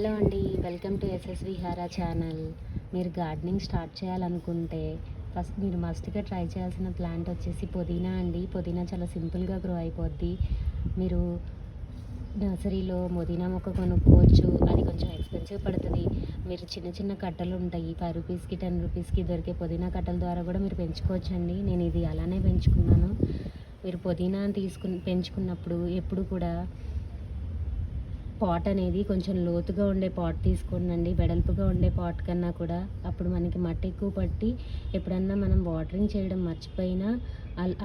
Hello అండి, welcome to SS విహారా channel. మీరు gardening start చేయాలనుకుంటే ఫస్ట్ మీరు మస్ట్గా ట్రై చేయాల్సిన ప్లాంట్ వచ్చేసి పుదీనా అండి. పుదీనా చాలా సింపుల్గా గ్రో అయిపోద్ది. మీరు నర్సరీలో పుదీనా మొక్క కొనుక్కోవచ్చు. అది కొంచెం ఎక్స్పెన్సివ్ పడుతుంది. మీరు చిన్న చిన్న కట్టలు ఉంటాయి, 5 రూపీస్కి 10 రూపీస్కి దొరికే పుదీనా కట్టల ద్వారా కూడా మీరు పెంచుకోవచ్చండి. నేను ఇది అలానే పెంచుకున్నాను. మీరు పుదీనా పెంచుకున్నప్పుడు ఎప్పుడు కూడా పాట్ అనేది కొంచెం లోతుగా ఉండే పాట్ తీసుకోండి, వెడల్పుగా ఉండే పాట్ కన్నా కూడా. అప్పుడు మనకి మట్టి ఎక్కువ పట్టి ఎప్పుడన్నా మనం వాటరింగ్ చేయడం మర్చిపోయినా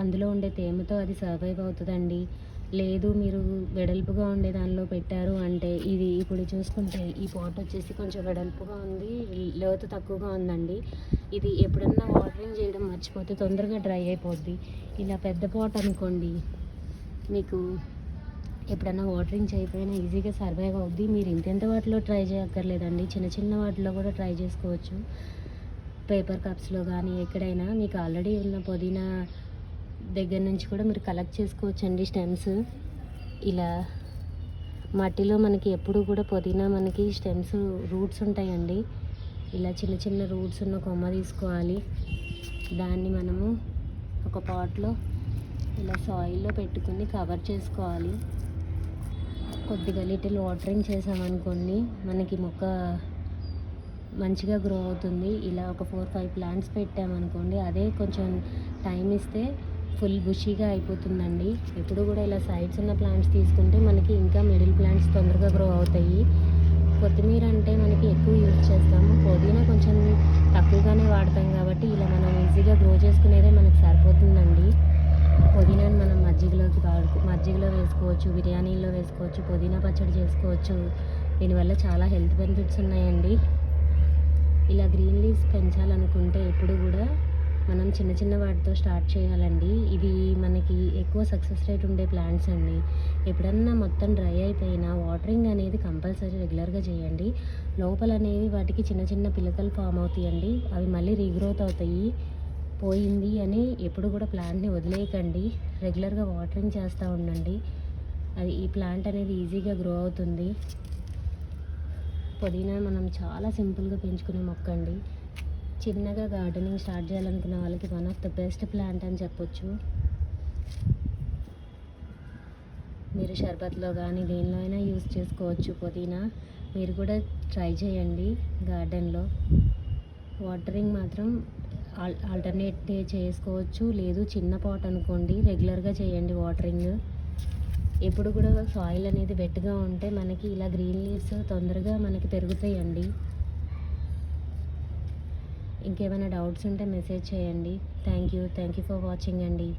అందులో ఉండే తేమతో అది సర్వైవ్ అవుతుందండి. లేదు మీరు వెడల్పుగా ఉండే దానిలో పెట్టారు అంటే, ఇది ఇప్పుడు చూసుకుంటే ఈ పాట్ వచ్చేసి కొంచెం వెడల్పుగా ఉంది, లోతు తక్కువగా ఉందండి. ఇది ఎప్పుడన్నా వాటరింగ్ చేయడం మర్చిపోతే తొందరగా డ్రై అయిపోద్ది. ఇలా పెద్ద పాట్ అనుకోండి, మీకు ఎప్పుడన్నా వాటరింగ్ చేయకపోయినా ఈజీగా సర్వైవ్ అవుద్ది. మీరు ఇంతెంత వాటిలో ట్రై చేయక్కర్లేదండి, చిన్న చిన్న వాటిలో కూడా ట్రై చేసుకోవచ్చు. పేపర్ కప్స్లో కానీ ఎక్కడైనా మీకు ఆల్రెడీ ఉన్న పుదీనా దగ్గర నుంచి కూడా మీరు కలెక్ట్ చేసుకోవచ్చండి స్టెమ్స్. ఇలా మట్టిలో మనకి ఎప్పుడు కూడా పుదీనా మనకి స్టెమ్స్ రూట్స్ ఉంటాయండి. ఇలా చిన్న చిన్న రూట్స్ ఉన్న కొమ్మ తీసుకోవాలి. దాన్ని మనము ఒక పాట్లో ఇలా సాయిల్లో పెట్టుకుని కవర్ చేసుకోవాలి. కొద్దిగా లిటిల్ వాటరింగ్ చేసామనుకోండి, మనకి మొక్క మంచిగా గ్రో అవుతుంది. ఇలా ఒక 4-5 ప్లాంట్స్ పెట్టామనుకోండి, అదే కొంచెం టైం ఇస్తే ఫుల్ బుషీగా అయిపోతుందండి. ఎప్పుడు కూడా ఇలా సైడ్స్ ఉన్న ప్లాంట్స్ తీసుకుంటే మనకి ఇంకా మిడిల్ ప్లాంట్స్ తొందరగా గ్రో అవుతాయి. కొత్తిమీర అంటే మనకి ఎక్కువ యూజ్ చేస్తాము, పుదీనా కొంచెం తక్కువగానే వాడతాం కాబట్టి ఇలా మనం ఈజీగా గ్రో చేసుకునేదే మనకు సరిపోతుందండి. పుదీనాని మనం మజ్జిగలో వేసుకోవచ్చు, బిర్యానీలో వేసుకోవచ్చు, పుదీనా పచ్చడి చేసుకోవచ్చు. దీనివల్ల చాలా హెల్త్ బెనిఫిట్స్ ఉన్నాయండి. ఇలా గ్రీన్ లీవ్స్ పెంచాలనుకుంటే ఎప్పుడు కూడా మనం చిన్న చిన్న వాటితో స్టార్ట్ చేయాలండి. ఇవి మనకి ఎక్కువ సక్సెస్ రేట్ ఉండే ప్లాంట్స్ అండి. ఎప్పుడన్నా మొత్తం డ్రై అయిపోయినా వాటరింగ్ అనేది కంపల్సరీ రెగ్యులర్గా చేయండి. లోపల అనేవి వాటికి చిన్న చిన్న పిలకలు ఫామ్ అవుతాయండి, అవి మళ్ళీ రీగ్రోత్ అవుతాయి. పోయింది అని ఎప్పుడు కూడా ప్లాంట్ని వదిలేయకండి, రెగ్యులర్గా వాటరింగ్ చేస్తూ ఉండండి. అది ఈ ప్లాంట్ అనేది ఈజీగా గ్రో అవుతుంది. పుదీనా మనం చాలా సింపుల్గా పెంచుకునే మొక్క అండి. చిన్నగా గార్డెనింగ్ స్టార్ట్ చేయాలనుకున్న వాళ్ళకి one of the best plant అని చెప్పొచ్చు. మీరు షర్బత్లో కానీ దేనిలో అయినా యూజ్ చేసుకోవచ్చు పుదీనా. మీరు కూడా ట్రై చేయండి గార్డెన్లో. వాటరింగ్ మాత్రం ఆల్టర్నేట్ డే చేసుకోవచ్చు, లేదు చిన్న పాట్ అనుకోండి, రెగ్యులర్గా చేయండి వాటరింగ్. ఎప్పుడు కూడా సాయిల్ అనేది వెట్గా ఉంటే మనకి ఇలా గ్రీన్ లీవ్స్ తొందరగా మనకి పెరుగుతాయండి. ఇంకేమైనా డౌట్స్ ఉంటే మెసేజ్ చేయండి. థ్యాంక్ యూ ఫర్ వాచింగ్ అండి.